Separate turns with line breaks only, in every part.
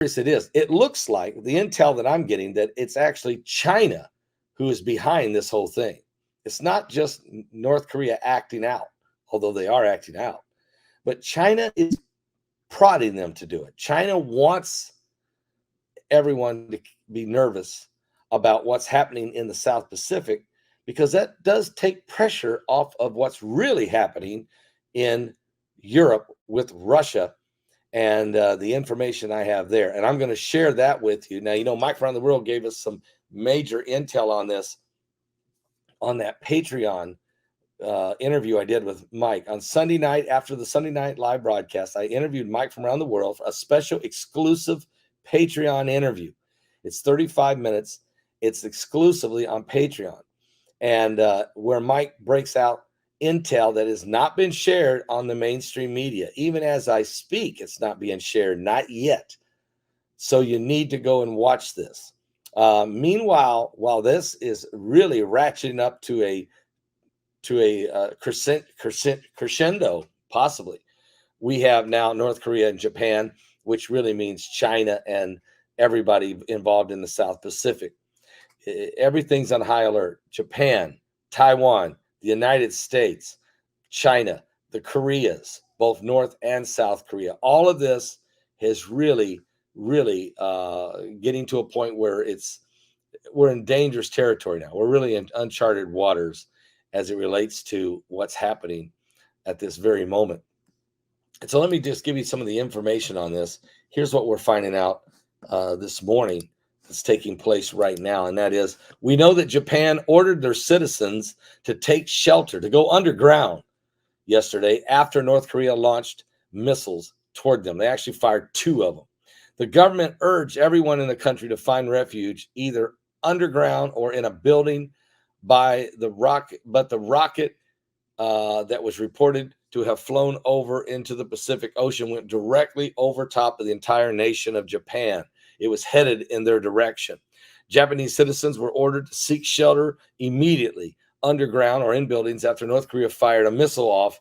it is. It looks like the intel that I'm getting that it's actually China who is behind this whole thing. It's not just North Korea acting out, although they are acting out, but China is prodding them to do it. China wants everyone to be nervous about what's happening in the South Pacific because that does take pressure off of what's really happening in Europe with Russia and the information I have there. And I'm going to share that with you. Now, Mike Around the World gave us some major intel on this on that Patreon interview I did with Mike on Sunday night after the Sunday night live broadcast. I interviewed Mike from around the world for a special exclusive Patreon interview. It's 35 minutes. It's exclusively on Patreon, and where Mike breaks out intel that has not been shared on the mainstream media. Even as I speak, it's not being shared, not yet. So you need to go and watch this. Meanwhile, while this is really ratcheting up to a crescendo, possibly, we have now North Korea and Japan, which really means China and everybody involved in the South Pacific. Everything's on high alert. Japan, Taiwan, the United States, China, the Koreas, both North and South Korea. All of this has really getting to a point where we're in dangerous territory now. We're really in uncharted waters as it relates to what's happening at this very moment. And so let me just give you some of the information on this. Here's what we're finding out this morning that's taking place right now. And that is, we know that Japan ordered their citizens to take shelter, to go underground yesterday after North Korea launched missiles toward them. They actually fired 2 of them. The government urged everyone in the country to find refuge either underground or in a building by the rocket, but the rocket that was reported to have flown over into the Pacific Ocean went directly over top of the entire nation of Japan. It was headed in their direction. Japanese citizens were ordered to seek shelter immediately underground or in buildings after North Korea fired a missile off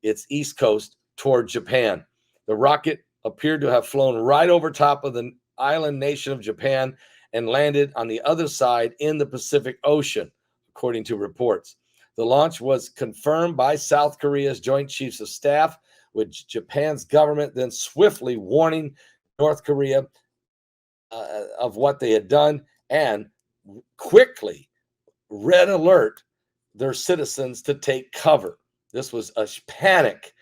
its east coast toward Japan. The rocket appeared to have flown right over top of the island nation of Japan and landed on the other side in the Pacific Ocean, according to reports. The launch was confirmed by South Korea's Joint Chiefs of Staff, with Japan's government then swiftly warning North Korea of what they had done and quickly red alert their citizens to take cover. This was a panic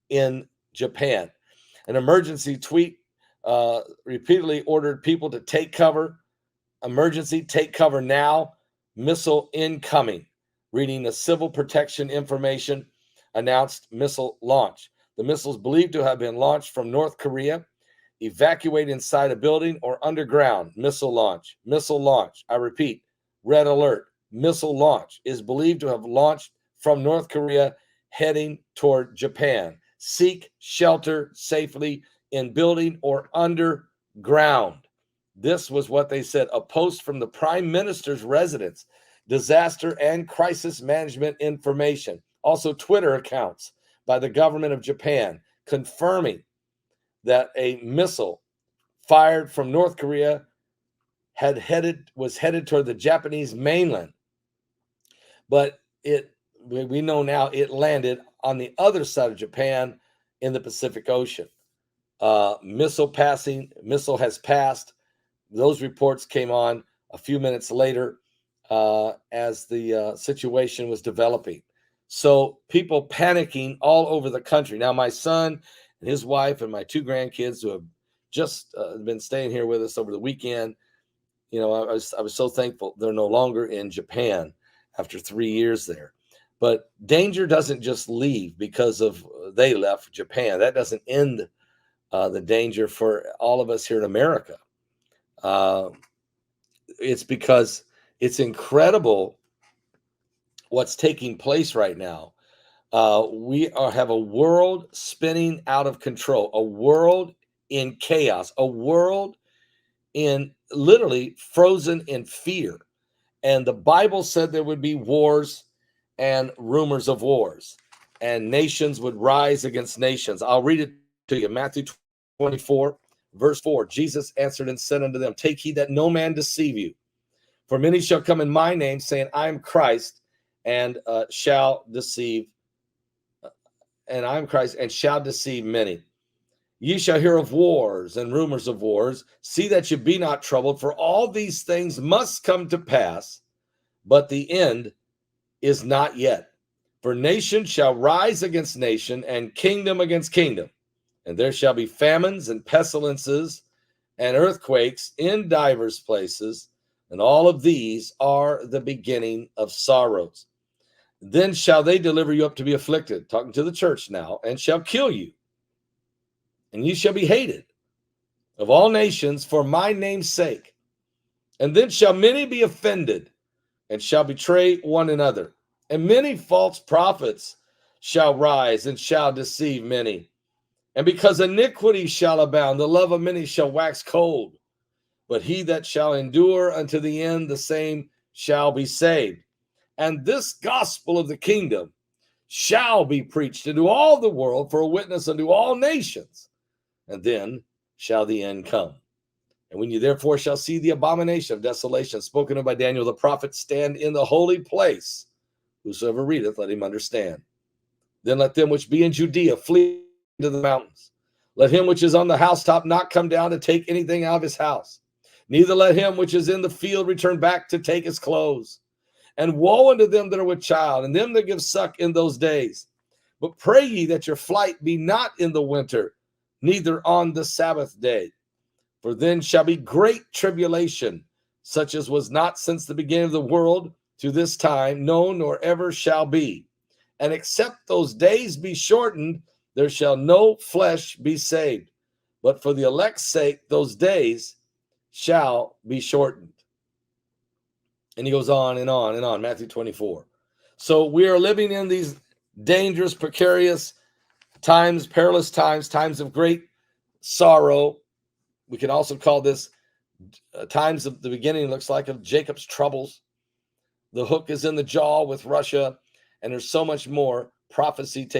in Japan. An emergency tweet repeatedly ordered people to take cover. Emergency, take cover now. Missile incoming. Reading the Civil Protection Information announced missile launch. The missiles believed to have been launched from North Korea. Evacuate inside a building or underground. Missile launch. Missile launch. I repeat, red alert. Missile launch is believed to have launched from North Korea heading toward Japan. Seek shelter safely in building or underground. This was what they said. A post from the Prime Minister's residence. Disaster and crisis management information. Also, Twitter accounts by the government of Japan confirming that a missile fired from North Korea was headed toward the Japanese mainland. But we know now it landed on the other side of Japan in the Pacific Ocean. Missile has passed. Those reports came on a few minutes later as the situation was developing. So people panicking all over the country. Now, my son and his wife and my 2 grandkids who have just been staying here with us over the weekend, I was so thankful they're no longer in Japan after 3 years there. But danger doesn't just leave because of they left Japan. That doesn't end the danger for all of us here in America. It's because it's incredible what's taking place right now. We have a world spinning out of control, a world in chaos, a world in literally frozen in fear. And the Bible said there would be wars and rumors of wars, and nations would rise against nations. I'll read it to you. Matthew 24, Verse 4, Jesus answered and said unto them, take heed that no man deceive you. For many shall come in my name, saying, I am Christ, and shall deceive many. Ye shall hear of wars and rumors of wars. See that you be not troubled, for all these things must come to pass, but the end is not yet. For nation shall rise against nation, and kingdom against kingdom. And there shall be famines and pestilences and earthquakes in divers places, and all of these are the beginning of sorrows. Then shall they deliver you up to be afflicted, talking to the church now, and shall kill you. And ye shall be hated of all nations for my name's sake. And then shall many be offended, and shall betray one another. And many false prophets shall rise, and shall deceive many. And because iniquity shall abound, the love of many shall wax cold. But he that shall endure unto the end, the same shall be saved. And this gospel of the kingdom shall be preached into all the world for a witness unto all nations. And then shall the end come. And when you therefore shall see the abomination of desolation spoken of by Daniel the prophet stand in the holy place, whosoever readeth, let him understand. Then let them which be in Judea flee into the mountains. Let him which is on the housetop not come down to take anything out of his house. Neither let him which is in the field return back to take his clothes. And woe unto them that are with child, and them that give suck in those days. But pray ye that your flight be not in the winter, neither on the Sabbath day. For then shall be great tribulation, such as was not since the beginning of the world to this time, no, nor ever shall be. And except those days be shortened, there shall no flesh be saved. But for the elect's sake, those days shall be shortened. And he goes on and on and on, Matthew 24. So we are living in these dangerous, precarious times, perilous times, times of great sorrow. We can also call this times of the beginning, looks like, of Jacob's troubles. The hook is in the jaw with Russia, and there's so much more prophecy taking